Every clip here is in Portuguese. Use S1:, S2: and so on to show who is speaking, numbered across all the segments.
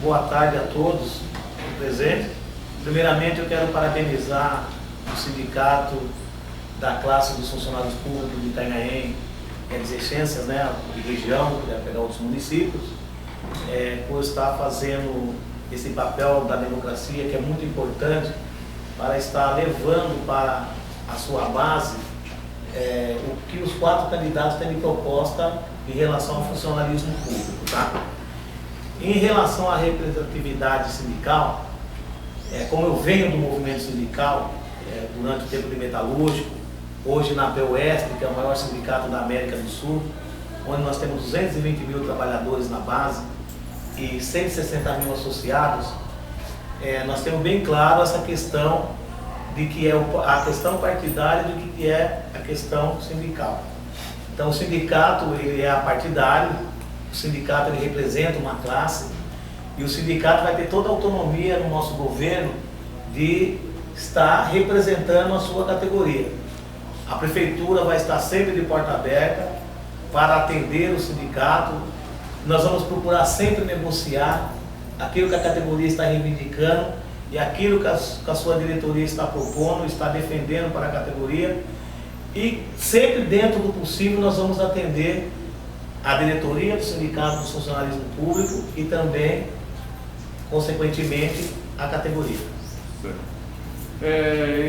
S1: boa tarde a todos presentes. Primeiramente, eu quero parabenizar o sindicato da classe dos funcionários públicos de Itanhaém, adjacências, né, de região, que vai pegar outros municípios, por estar fazendo esse papel da democracia, que é muito importante, para estar levando para a sua base o que os 4 candidatos têm de proposta em relação ao funcionalismo público. Tá? Em relação à representatividade sindical, como eu venho do movimento sindical durante o tempo de metalúrgico, hoje na POESP, que é o maior sindicato da América do Sul, onde nós temos 220 mil trabalhadores na base e 160 mil associados, nós temos bem claro essa questão de que é a questão partidária do que é a questão sindical. Então o sindicato ele é apartidário, o sindicato ele representa uma classe e o sindicato vai ter toda a autonomia no nosso governo de estar representando a sua categoria. A prefeitura vai estar sempre de porta aberta para atender o sindicato. Nós vamos procurar sempre negociar aquilo que a categoria está reivindicando e aquilo que a sua diretoria está propondo, está defendendo para a categoria. E sempre dentro do possível nós vamos atender a diretoria do Sindicato do Funcionalismo Público e também, consequentemente, a categoria.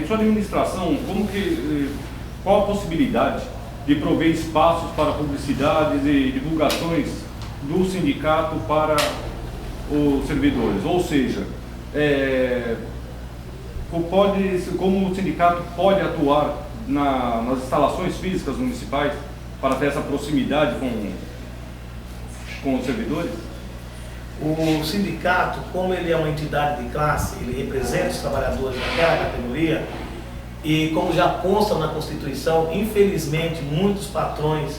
S2: Em sua administração, qual a possibilidade de prover espaços para publicidades e divulgações do sindicato para os servidores? Ou seja, como o sindicato pode atuar nas instalações físicas municipais para ter essa proximidade com os servidores?
S1: O sindicato, como ele é uma entidade de classe, ele representa os trabalhadores daquela categoria e como já consta na Constituição, infelizmente muitos patrões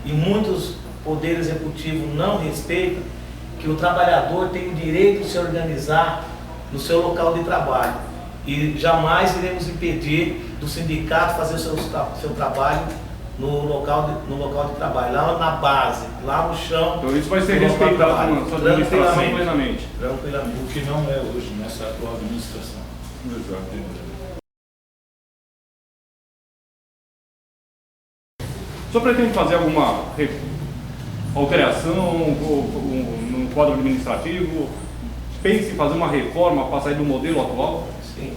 S1: e muitos poderes executivos não respeitam que o trabalhador tem o direito de se organizar no seu local de trabalho e jamais iremos impedir do sindicato fazer seu trabalho no local de trabalho, lá na base, lá no chão.
S2: Então isso vai ser respeitado na sua administração plenamente.
S1: Tranquilamente.
S3: O que não é hoje nessa atual administração.
S2: Exato. O senhor pretende fazer alguma alteração no quadro administrativo? Pense em fazer uma reforma para sair do modelo atual?
S1: Sim.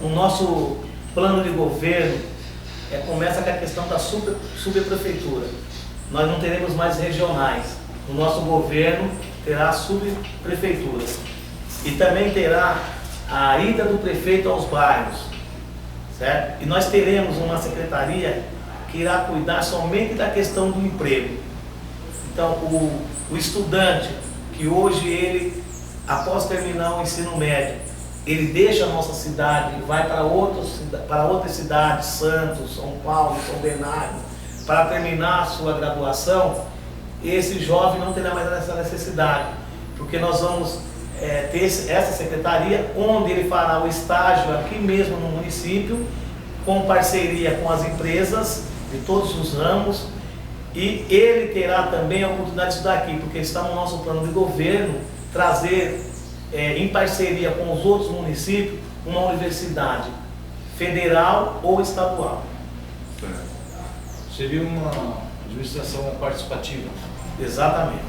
S1: O nosso plano de governo começa com a questão da subprefeitura. Nós não teremos mais regionais. O nosso governo terá subprefeituras. E também terá a ida do prefeito aos bairros. Certo? E nós teremos uma secretaria que irá cuidar somente da questão do emprego. Então, o estudante que hoje ele, após terminar o ensino médio, ele deixa a nossa cidade e vai para outras cidades, Santos, São Paulo, São Bernardo, para terminar a sua graduação, esse jovem não terá mais essa necessidade, porque nós vamos ter essa secretaria onde ele fará o estágio aqui mesmo no município, com parceria com as empresas de todos os ramos, e ele terá também a oportunidade de estudar aqui, porque está no nosso plano de governo trazer, em parceria com os outros municípios, uma universidade federal ou estadual.
S3: Seria uma administração participativa.
S1: Exatamente.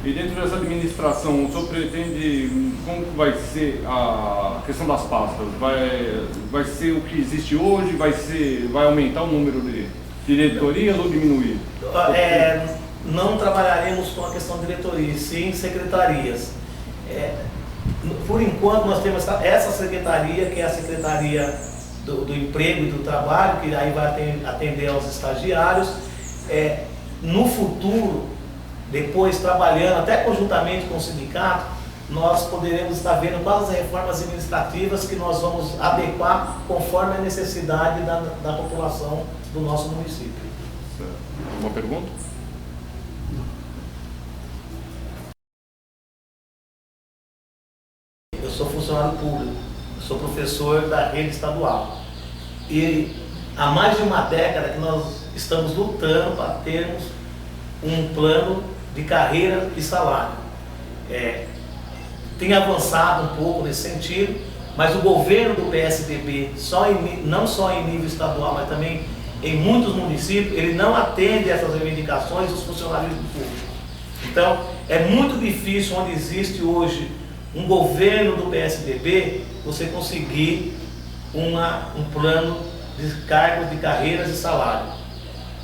S2: E dentro dessa administração, o senhor pretende, como vai ser a questão das pastas? Vai ser o que existe hoje? Vai aumentar o número de diretorias ou diminuir?
S1: Não trabalharemos com a questão de diretoria, sim secretarias. Por enquanto nós temos essa secretaria, que é a Secretaria do Emprego e do Trabalho, que aí vai atender aos estagiários. No futuro, depois trabalhando até conjuntamente com o sindicato, nós poderemos estar vendo quais as reformas administrativas que nós vamos adequar conforme a necessidade da população do nosso município.
S2: Alguma pergunta?
S1: Eu sou funcionário público, eu sou professor da rede estadual. E há mais de uma década que nós estamos lutando para termos um plano de carreira e salário. tem avançado um pouco nesse sentido, mas o governo do PSDB, não só em nível estadual, mas também em muitos municípios, ele não atende essas reivindicações dos funcionários públicos. Então, é muito difícil, onde existe hoje um governo do PSDB, você conseguir um plano de cargos, de carreiras e salário.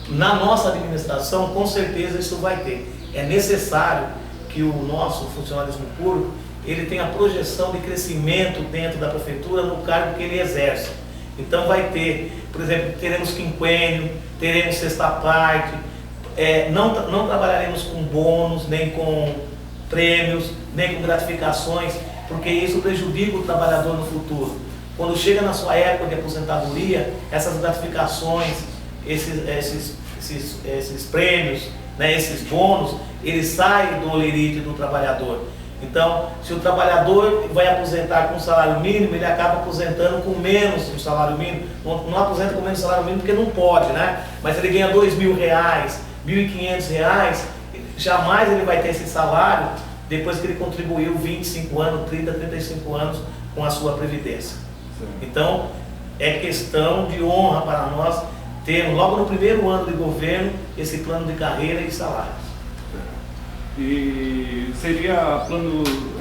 S1: Na nossa administração, com certeza isso vai ter. É necessário que o nosso funcionalismo público ele tenha projeção de crescimento dentro da prefeitura no cargo que ele exerce. Então vai ter, por exemplo, teremos quinquênio, teremos sexta parte, não trabalharemos com bônus, nem com prêmios, nem com gratificações, porque isso prejudica o trabalhador no futuro. Quando chega na sua época de aposentadoria, essas gratificações, esses prêmios, né, esses bônus, eles saem do lerite do trabalhador. Então, se o trabalhador vai aposentar com salário mínimo, ele acaba aposentando com menos do salário mínimo. Não aposenta com menos salário mínimo porque não pode, né? Mas ele ganha R$2.000, R$1.500, jamais ele vai ter esse salário depois que ele contribuiu 25 anos, 30, 35 anos com a sua previdência. Sim. Então, é questão de honra para nós termos, logo no primeiro ano de governo, esse plano de carreira e salários.
S2: E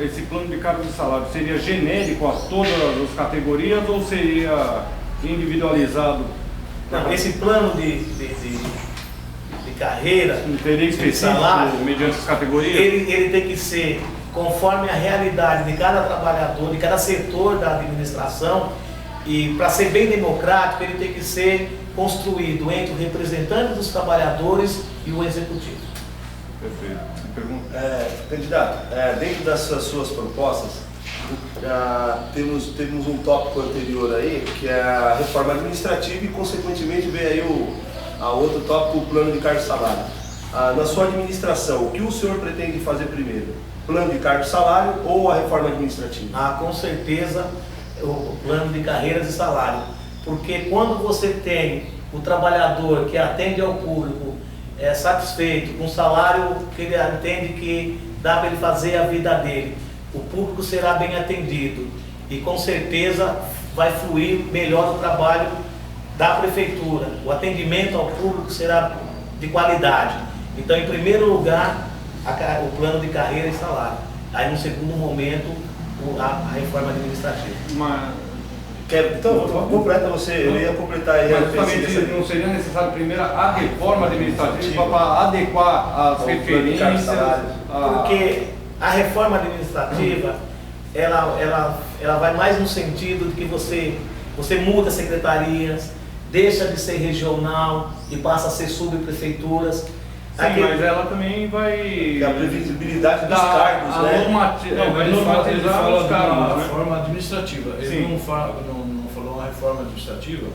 S2: esse plano de cargo de salário seria genérico a todas as categorias ou seria individualizado?
S1: Não, esse plano de carreira,
S2: teria específico salário, mediante as categorias?
S1: Ele tem que ser conforme a realidade de cada trabalhador, de cada setor da administração, e para ser bem democrático, ele tem que ser construído entre o representante dos trabalhadores e o executivo.
S2: Perfeito.
S4: Candidato, dentro das suas propostas, temos um tópico anterior aí, que é a reforma administrativa e, consequentemente, vem aí a outro tópico, o plano de cargo e salário. Na sua administração, o que o senhor pretende fazer primeiro? Plano de cargo e salário ou a reforma administrativa?
S1: Com certeza, o plano de carreiras e salário. Porque quando você tem o trabalhador que atende ao público satisfeito, com o salário que ele entende que dá para ele fazer a vida dele, o público será bem atendido e com certeza vai fluir melhor o trabalho da prefeitura, o atendimento ao público será de qualidade. Então, em primeiro lugar, o plano de carreira e salário. Aí, no segundo momento, a reforma administrativa.
S4: Então, completa você, eu ia completar aí.
S2: Mas justamente não seria necessário primeiro a reforma administrativa para adequar as referências?
S1: Porque a reforma administrativa, ela vai mais no sentido de que você muda secretarias, deixa de ser regional e passa a ser subprefeituras.
S2: Sim, mas ela também vai...
S4: A previsibilidade dos cargos, né?
S3: Ele fala
S2: os cargos,
S3: da reforma administrativa. Ele não falou uma reforma administrativa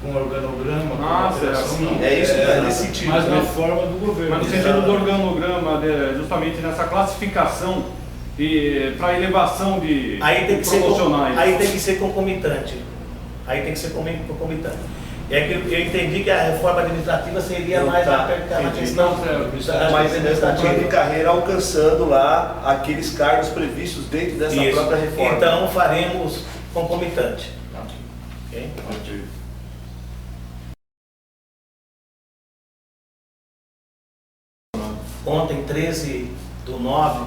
S3: com organograma, com operação, não.
S4: É isso, nesse sentido.
S3: Mas na forma do governo.
S2: Mas no sentido do organograma, justamente nessa classificação para elevação de promocionais.
S1: Aí tem que ser concomitante. É que eu entendi que a reforma administrativa seria mais a questão
S4: mas o plano de carreira alcançando lá aqueles cargos previstos dentro dessa própria reforma.
S1: Então faremos concomitante. Okay? Ontem, 13/9,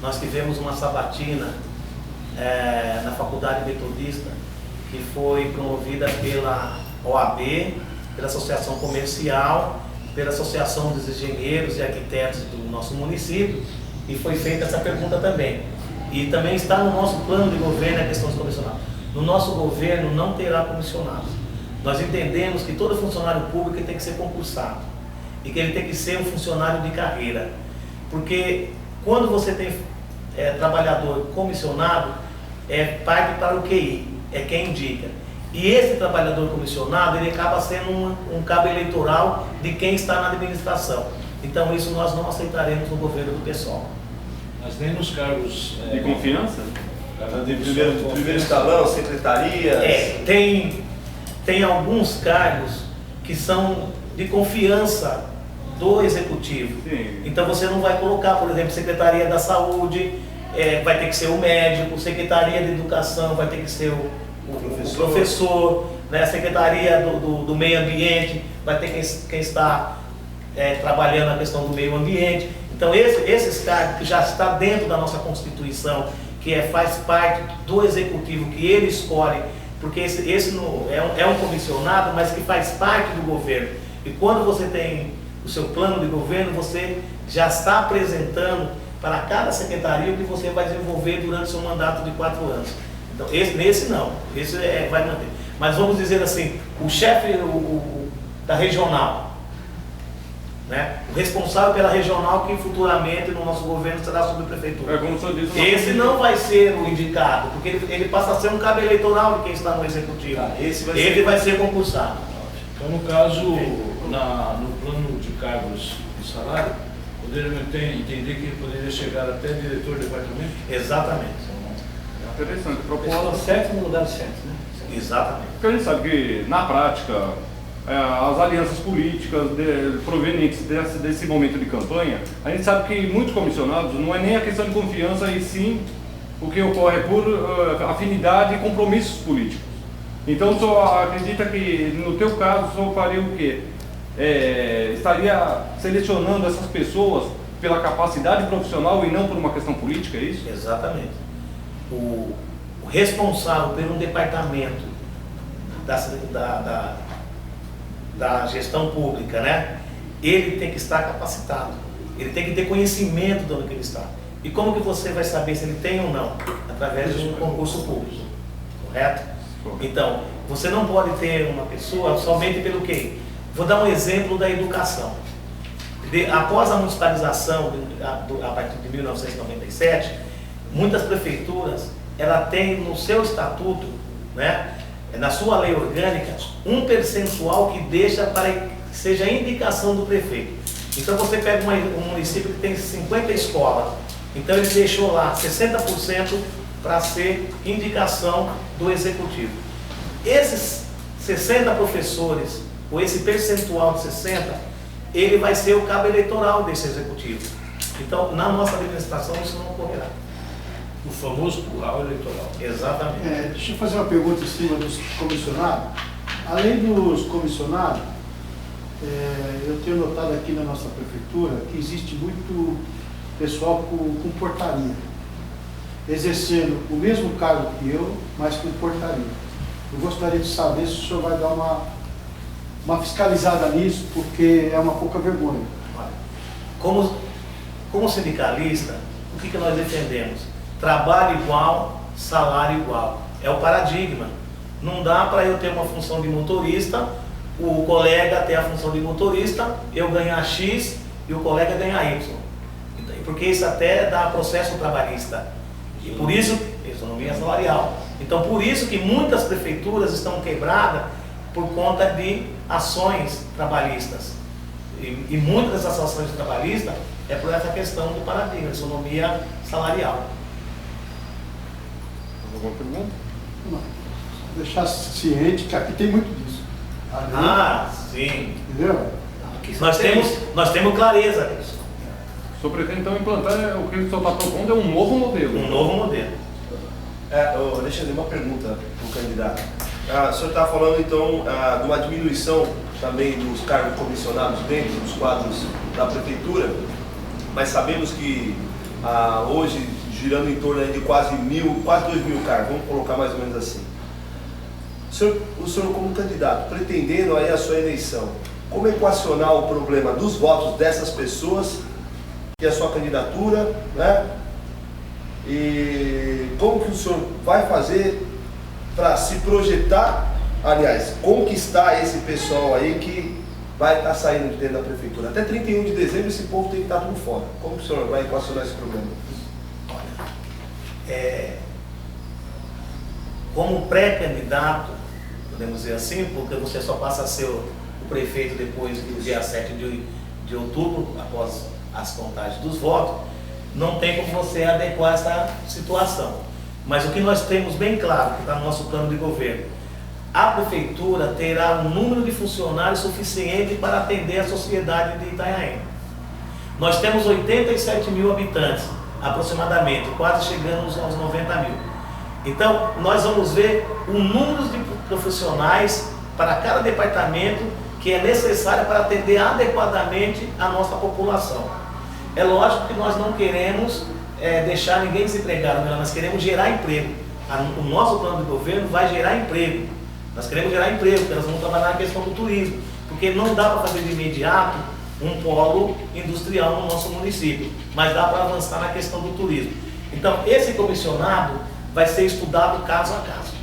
S1: nós tivemos uma sabatina na Faculdade Metodista, que foi promovida pela OAB, pela Associação Comercial, pela Associação dos Engenheiros e Arquitetos do nosso município, e foi feita essa pergunta também. E também está no nosso plano de governo a questão dos comissionados. No nosso governo não terá comissionados. Nós entendemos que todo funcionário público tem que ser concursado e que ele tem que ser um funcionário de carreira. Porque quando você tem trabalhador comissionado, parte para o QI, é quem indica. E esse trabalhador comissionado, ele acaba sendo um cabo eleitoral de quem está na administração. Então isso nós não aceitaremos no governo do PSOL.
S3: Mas nem nos cargos
S2: de confiança?
S4: De primeiro escalão, secretarias?
S1: Tem alguns cargos que são de confiança do executivo.
S2: Sim.
S1: Então você não vai colocar, por exemplo, Secretaria da Saúde, vai ter que ser o médico, secretaria de educação vai ter que ser o professor, né? A secretaria do meio ambiente vai ter quem está trabalhando a questão do meio ambiente. Então esses cargos que já está dentro da nossa Constituição, que faz parte do executivo, que ele escolhe, porque esse não, é um comissionado, mas que faz parte do governo. E quando você tem o seu plano de governo, você já está apresentando para cada secretaria o que você vai desenvolver durante o seu mandato de 4 anos. Então, esse não, esse vai manter. Mas vamos dizer assim, o chefe da regional, né? O responsável pela regional, que futuramente no nosso governo será a subprefeitura.
S2: Como o senhor disse,
S1: esse não vai ser o indicado, porque ele passa a ser um cabo eleitoral de quem está no executivo. Ele vai ser concursado.
S3: Então, no caso, no plano de cargos e salário, poderíamos entender que ele poderia chegar até diretor de departamento?
S1: Exatamente.
S2: Interessante.
S5: Pessoa certa no lugar certo, né?
S1: Exatamente.
S2: Porque a gente sabe que, na prática, as alianças políticas provenientes desse momento de campanha, a gente sabe que muitos comissionados não é nem a questão de confiança, e sim o que ocorre por afinidade e compromissos políticos. Então, o senhor acredita que, no teu caso, o senhor faria o quê? Estaria selecionando essas pessoas pela capacidade profissional e não por uma questão política, é isso?
S1: Exatamente. O responsável por um departamento da gestão pública, né? Ele tem que estar capacitado, ele tem que ter conhecimento de onde ele está. E como que você vai saber se ele tem ou não? Através de um concurso público, correto? Então, você não pode ter uma pessoa somente pelo quê? Vou dar um exemplo da educação. Após a municipalização, a partir de 1997, muitas prefeituras, ela tem no seu estatuto, né, na sua lei orgânica, um percentual que deixa para que seja indicação do prefeito. Então você pega um município que tem 50 escolas, então ele deixou lá 60% para ser indicação do executivo. Esses 60 professores, ou esse percentual de 60, ele vai ser o cabo eleitoral desse executivo. Então, na nossa administração, isso não ocorrerá.
S3: O famoso curral eleitoral.
S1: Exatamente.
S5: Deixa eu fazer uma pergunta em cima dos comissionados. Além dos comissionados, eu tenho notado aqui na nossa prefeitura que existe muito pessoal com portaria, exercendo o mesmo cargo que eu, mas com portaria. Eu gostaria de saber se o senhor vai dar uma fiscalizada nisso, porque é uma pouca vergonha.
S1: Como sindicalista, o que nós defendemos? Trabalho igual, salário igual. É o paradigma. Não dá para eu ter uma função de motorista, o colega ter a função de motorista, eu ganhar X e o colega ganhar Y. Porque isso até dá processo trabalhista. E por isso, economia salarial. Então, por isso que muitas prefeituras estão quebradas por conta de ações trabalhistas. E muitas dessas ações trabalhistas é por essa questão do paradigma, de economia salarial.
S2: Alguma pergunta?
S5: Não. Deixar ciente que aqui tem muito disso.
S1: Sim.
S5: Entendeu?
S1: Nós temos clareza disso.
S2: O senhor pretende então implantar, o que o senhor está propondo é um novo modelo?
S1: Um novo modelo.
S4: Deixa eu fazer uma pergunta para o candidato. O senhor está falando então de uma diminuição também dos cargos comissionados dentro dos quadros da prefeitura, mas sabemos que hoje girando em torno de quase 2.000 cargos, vamos colocar mais ou menos assim. O senhor como candidato, pretendendo aí a sua eleição, como equacionar o problema dos votos dessas pessoas e a sua candidatura, né? E como que o senhor vai fazer para se projetar, aliás, conquistar esse pessoal aí que vai estar saindo de dentro da prefeitura? Até 31 de dezembro esse povo tem que estar tudo fora. Como que o senhor vai equacionar esse problema?
S1: Como pré-candidato, podemos dizer assim, porque você só passa a ser o prefeito depois do dia 7 de outubro, após as contagens dos votos, não tem como você adequar essa situação. Mas o que nós temos bem claro, que está no nosso plano de governo, a prefeitura terá um número de funcionários suficiente para atender a sociedade de Itanhaém. Nós temos 87 mil habitantes. aproximadamente, quase chegando aos 90 mil. Então, nós vamos ver o número de profissionais para cada departamento que é necessário para atender adequadamente a nossa população. É lógico que nós não queremos deixar ninguém desempregado, nós queremos gerar emprego. O nosso plano de governo vai gerar emprego. Nós queremos gerar emprego, porque nós vamos trabalhar na questão do turismo, porque não dá para fazer de imediato um polo industrial no nosso município, mas dá para avançar na questão do turismo. Então, esse comissionado vai ser estudado caso a caso.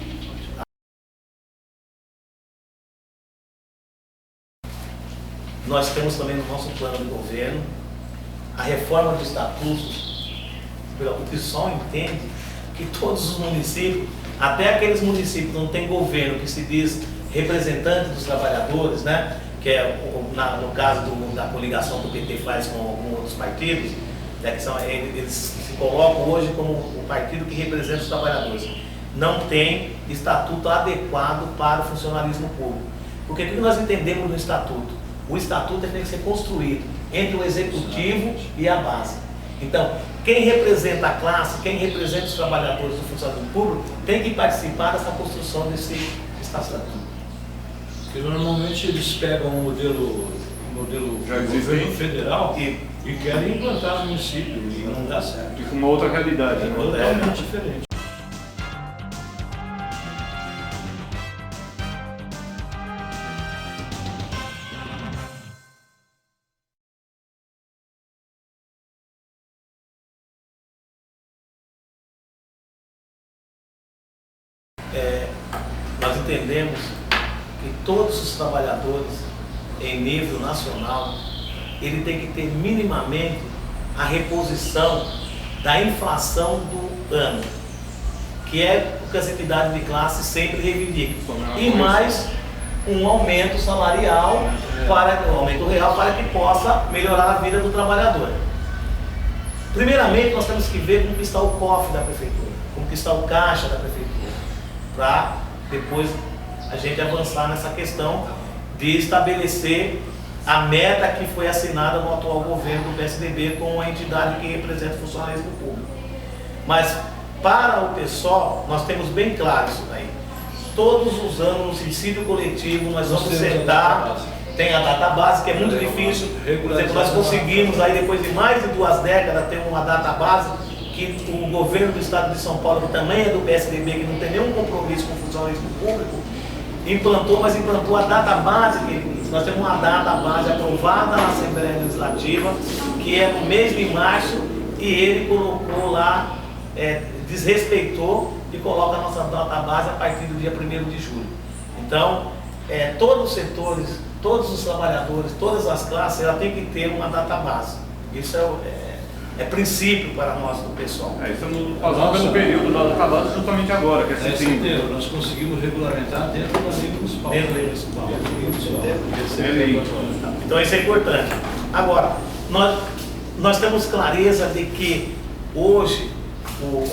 S1: Nós temos também no nosso plano de governo a reforma dos estatutos, o pessoal entende que todos os municípios, até aqueles municípios que não tem governo, que se diz representante dos trabalhadores, né? Que é no caso da coligação que o PT faz com alguns outros partidos, né? Eles se colocam hoje como o partido que representa os trabalhadores. Não tem estatuto adequado para o funcionalismo público. Porque o que nós entendemos no estatuto? O estatuto tem que ser construído entre o executivo e a base. Então, quem representa a classe, quem representa os trabalhadores do funcionalismo público, tem que participar dessa construção desse estatuto.
S3: Porque normalmente eles pegam um modelo do governo federal e querem implantar no município e não dá certo.
S2: Fica uma outra realidade.
S3: É totalmente diferente.
S1: Nós entendemos que todos os trabalhadores em nível nacional, ele tem que ter minimamente a reposição da inflação do ano, que é o que as entidades de classe sempre reivindicam, e mais um aumento salarial, um aumento real, para que possa melhorar a vida do trabalhador. Primeiramente, nós temos que ver como está o cofre da prefeitura, como está o caixa da prefeitura, para depois a gente avançar nessa questão de estabelecer a meta que foi assinada no atual governo do PSDB com a entidade que representa o funcionalismo público. Mas para o pessoal, nós temos bem claro isso daí. Todos os anos no suicídio coletivo nós vamos sentar, tem a data base que é muito difícil. Por exemplo, nós conseguimos aí depois de mais de 2 décadas ter uma data base que o governo do estado de São Paulo, que também é do PSDB, que não tem nenhum compromisso com o funcionalismo público, implantou a data base que ele disse. Nós temos uma data base aprovada na Assembleia Legislativa, que é no mês de março, e ele colocou lá, desrespeitou e coloca a nossa data base a partir do dia 1º de julho. Então, todos os setores, todos os trabalhadores, todas as classes, ela tem que ter uma data base. Isso é princípio para nós do pessoal.
S2: Estamos passando pelo período da data base justamente agora, que é setembro.
S3: Nós conseguimos regulamentar dentro da lei municipal.
S1: Dentro da lei municipal. Então isso é importante. Agora, nós temos clareza de que hoje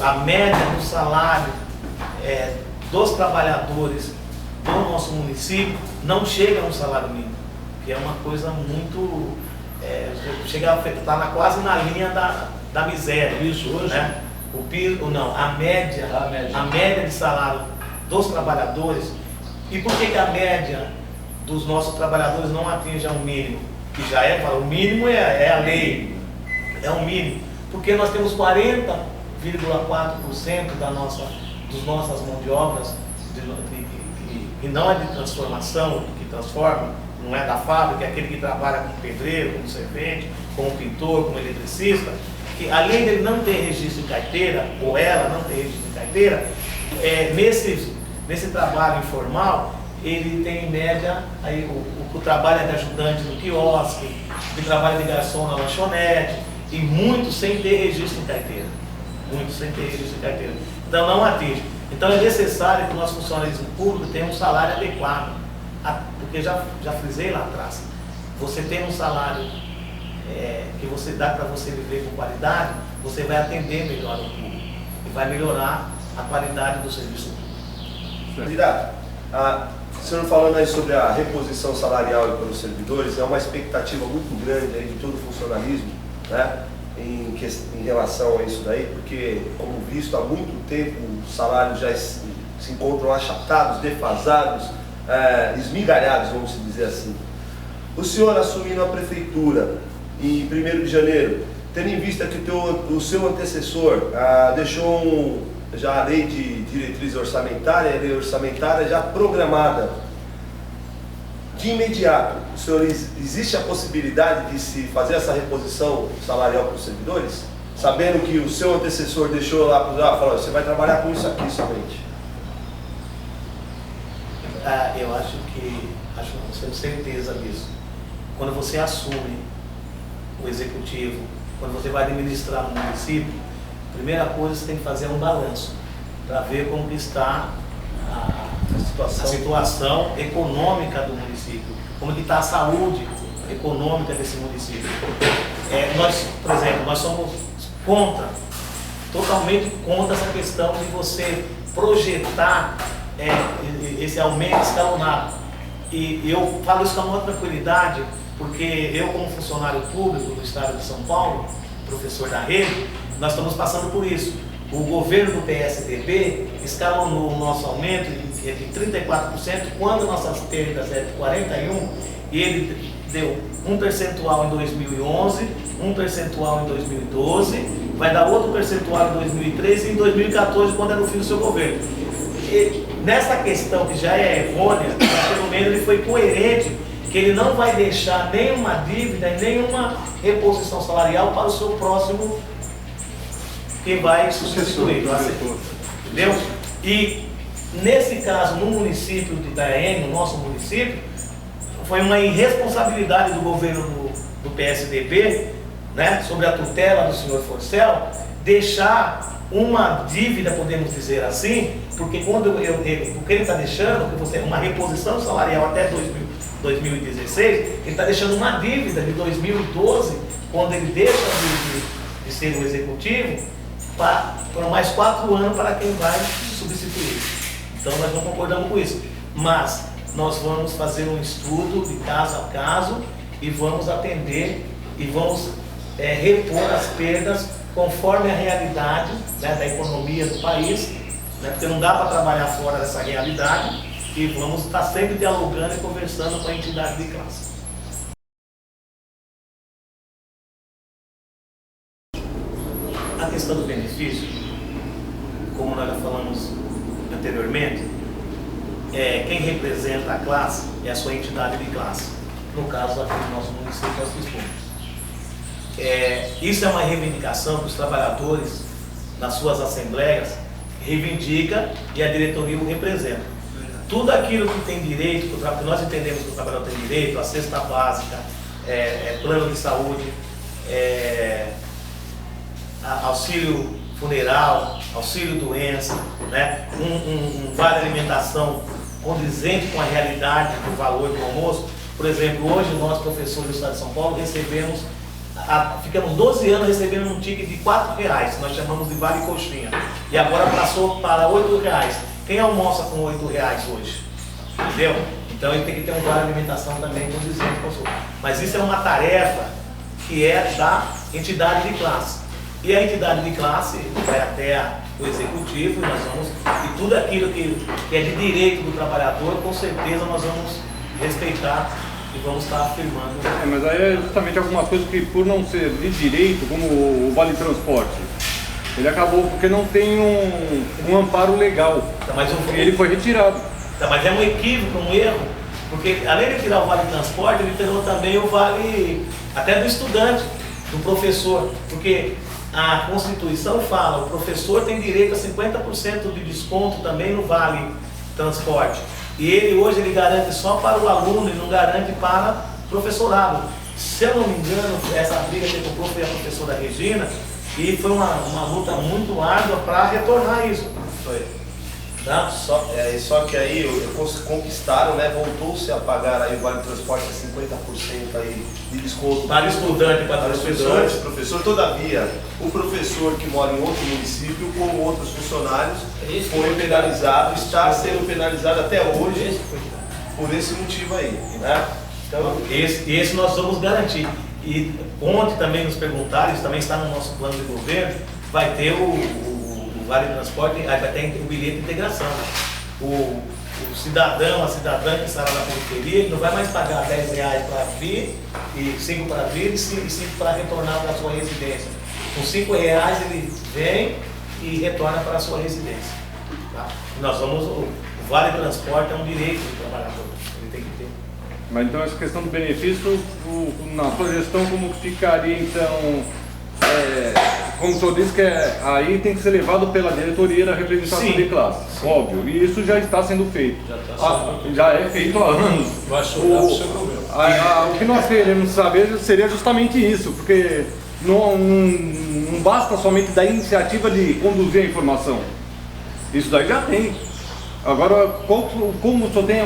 S1: a média do salário dos trabalhadores do nosso município não chega a um salário mínimo, que é uma coisa muito... chega a estar quase na linha da miséria.
S3: Isso hoje?
S1: Né? A média de salário dos trabalhadores. E por que a média dos nossos trabalhadores não atinge ao mínimo? Que já o mínimo é a lei, é o mínimo. Porque nós temos 40,4% das nossas mãos de obras, e não é de transformação, que transforma, não é da fábrica, é aquele que trabalha como pedreiro, como servente, como pintor, como eletricista, que além de não ter registro de carteira, ou ela não ter registro de carteira, nesse trabalho informal, ele tem em média, aí, o trabalho de ajudante no quiosque, que trabalha de garçom na lanchonete, e muitos sem ter registro de carteira. Muitos sem ter registro de carteira. Então não atinge. Então é necessário que o nosso funcionalismo público tenha um salário adequado. Porque já frisei lá atrás, você tem um salário que você dá para você viver com qualidade, você vai atender melhor o público e vai melhorar a qualidade do serviço público.
S4: Candidato, o senhor falando aí sobre a reposição salarial para os servidores, é uma expectativa muito grande aí de todo o funcionalismo, né? em relação a isso daí, porque, como visto, há muito tempo os salários já se encontram achatados, defasados, esmigalhados, vamos dizer assim. O senhor assumindo a prefeitura em 1º de janeiro, tendo em vista que o seu antecessor deixou já a lei de diretriz orçamentária, a lei orçamentária já programada, de imediato, o senhor, existe a possibilidade de se fazer essa reposição salarial para os servidores? Sabendo que o seu antecessor deixou lá para falou, você vai trabalhar com isso aqui somente.
S1: Eu acho tenho certeza disso. Quando você assume o executivo, quando você vai administrar no município, a primeira coisa que você tem que fazer é um balanço, para ver como que está a situação econômica do município, como que está a saúde econômica desse município. Nós, por exemplo, nós somos totalmente contra essa questão de você projetar esse aumento escalonado. E eu falo isso com uma tranquilidade, porque eu, como funcionário público do Estado de São Paulo, professor da rede, nós estamos passando por isso. O governo do PSDB escalonou o nosso aumento de 34%, quando nossas perdas é de 41%, e ele deu 1 percentual em 2011, 1 percentual em 2012, vai dar outro percentual em 2013 e em 2014, quando é no fim do seu governo. E nessa questão que já é errônea, pelo menos ele foi coerente, que ele não vai deixar nenhuma dívida e nenhuma reposição salarial para o seu próximo que vai substituir. Entendeu? E nesse caso, no município de Itanhaém, no nosso município, foi uma irresponsabilidade do governo do PSDB, né, sobre a tutela do senhor Forcel, deixar uma dívida, podemos dizer assim, porque quando o que ele está deixando, que você uma reposição salarial até 2016, ele está deixando uma dívida de 2012, quando ele deixa de ser o executivo, por mais 4 anos para quem vai substituir. Então nós não concordamos com isso, mas nós vamos fazer um estudo de caso a caso e vamos atender e vamos repor as perdas conforme a realidade, né, da economia do país, né, porque não dá para trabalhar fora dessa realidade, e vamos estar sempre dialogando e conversando com a entidade de classe. A questão do benefício, como nós já falamos anteriormente, quem representa a classe é a sua entidade de classe. No caso aqui do nosso município, nós dispomos. Isso é uma reivindicação que os trabalhadores, nas suas assembleias, reivindica e a diretoria o representa. Tudo aquilo que tem direito, que nós entendemos que o trabalhador tem direito, a cesta básica, plano de saúde, auxílio funeral, auxílio doença, né? um vale alimentação condizente com a realidade do valor do almoço. Por exemplo, hoje nós, professores do Estado de São Paulo, ficamos 12 anos recebendo um ticket de R$4, nós chamamos de vale coxinha, e agora passou para R$8. Quem almoça com R$8 hoje? Entendeu? Então ele tem que ter um vale alimentação também condizente com o seu. Mas isso é uma tarefa que é da entidade de classe. E a entidade de classe vai até o executivo, e tudo aquilo que é de direito do trabalhador, com certeza nós vamos respeitar e vamos estar afirmando.
S2: Mas aí é justamente alguma coisa que, por não ser de direito, como o Vale Transporte, ele acabou porque não tem um amparo legal. Ele foi retirado.
S1: Mas é um equívoco, um erro, porque além de tirar o Vale Transporte, ele tirou também o Vale até do estudante, do professor, porque a Constituição fala, o professor tem direito a 50% de desconto também no Vale Transporte. E hoje ele garante só para o aluno e não garante para o professorado. Se eu não me engano, essa briga que comprou foi a professora Regina, e foi uma luta muito árdua para retornar isso.
S4: Foi. Tá? Só que aí conquistaram, né? Voltou-se a pagar aí o Vale Transporte a 50% aí de desconto
S1: para estudante e para professores.
S4: Professor, todavia, o professor que mora em outro município, como outros funcionários, foi penalizado, está sendo penalizado até hoje por esse motivo aí, né?
S1: Então, esse nós vamos garantir. E ontem também nos perguntaram, isso também está no nosso plano de governo, vai ter o Vale Transporte, aí vai ter o bilhete de integração. O cidadão, a cidadã que está lá na periferia, ele não vai mais pagar R$10 para vir, e 5 para vir e 5 para retornar para a sua residência. Com R$5 ele vem e retorna para a sua residência. Tá? Nós vamos, o Vale Transporte é um direito do trabalhador, ele tem que ter.
S2: Mas então essa questão do benefício, na sua gestão, como ficaria então, como o senhor disse, que aí tem que ser levado pela diretoria da representação
S1: Sim.
S2: de classe, óbvio, e isso já está sendo feito. Já é feito há anos.
S3: Vai sobrar o seu governo.
S2: O que nós queremos saber seria justamente isso, porque não basta somente da iniciativa de conduzir a informação. Isso daí já tem. Agora, como o senhor tem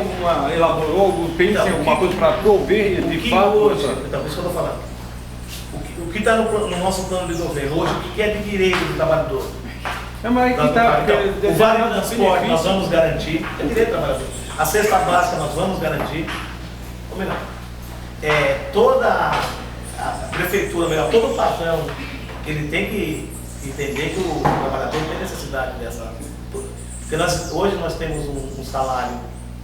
S2: elaborou, pensa em alguma coisa para prover de fato?
S1: Hoje, então, isso que eu estou falando. O que está no nosso plano de governo hoje, o que é de direito do trabalhador?
S2: Mas aí que tá,
S1: Então, o Vale Transporte nós vamos garantir, é direito do trabalhador. A cesta básica nós vamos garantir. Ou melhor, toda a prefeitura, melhor, todo o patrão, ele tem que entender que o trabalhador tem necessidade dessa. Porque hoje nós temos um salário,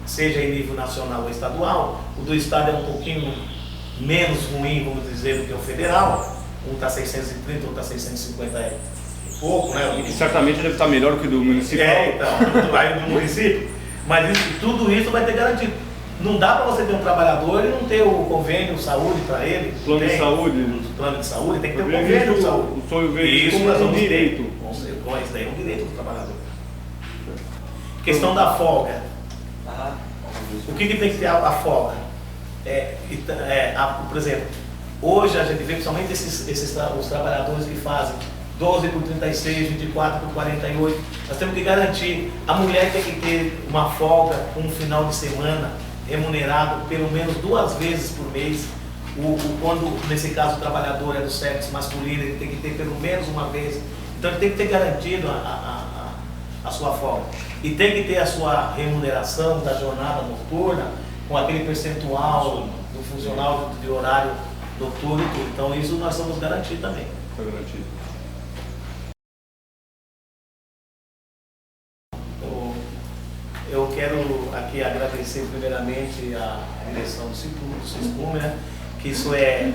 S1: seja em nível nacional ou estadual, o do estado é um pouquinho menos ruim, vamos dizer, do que o federal. Um está 630, outro está 650 e pouco, né?
S2: E certamente deve estar melhor que o do municipal.
S1: Então, aí do município. Mas tudo isso vai ter garantido. Não dá para você ter um trabalhador e não ter o convênio de saúde para ele.
S2: Plano de saúde.
S1: O plano de saúde tem que ter o
S2: Eu
S1: convênio
S2: vejo
S1: de saúde.
S2: o senhor vê
S1: E
S2: isso
S1: nós
S2: como um
S1: vamos ter.
S2: direito.
S1: Isso daí é um direito do trabalhador. Questão da folga. O que tem que ter a folga? Por exemplo, hoje a gente vê principalmente os trabalhadores que fazem 12 por 36, 24 por 48, nós temos que garantir, a mulher tem que ter uma folga um final de semana remunerado pelo menos 2 vezes por mês. Quando, nesse caso, o trabalhador é do sexo masculino, ele tem que ter pelo menos uma vez. Então ele tem que ter garantido a sua folga. E tem que ter a sua remuneração da jornada noturna com aquele percentual do funcional de horário noturno e tudo. Então isso nós vamos garantir também.
S2: Está garantido.
S1: Eu quero aqui agradecer primeiramente a direção do SISCUM, né? Que isso é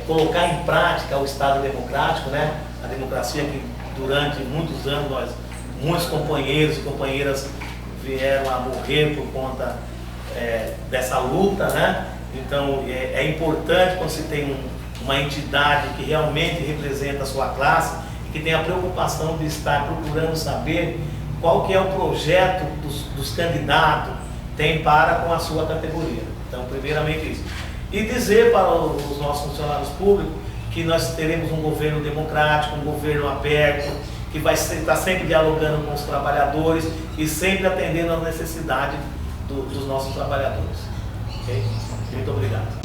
S1: colocar em prática o Estado democrático, né? A democracia que durante muitos anos muitos companheiros e companheiras vieram a morrer por conta dessa luta, né? Então é importante quando se tem uma entidade que realmente representa a sua classe e que tem a preocupação de estar procurando saber qual que é o projeto dos candidatos tem para com a sua categoria. Então, primeiramente isso. E dizer para os nossos funcionários públicos que nós teremos um governo democrático, um governo aberto, que vai estar sempre dialogando com os trabalhadores e sempre atendendo às necessidades dos nossos trabalhadores. Okay? Muito obrigado.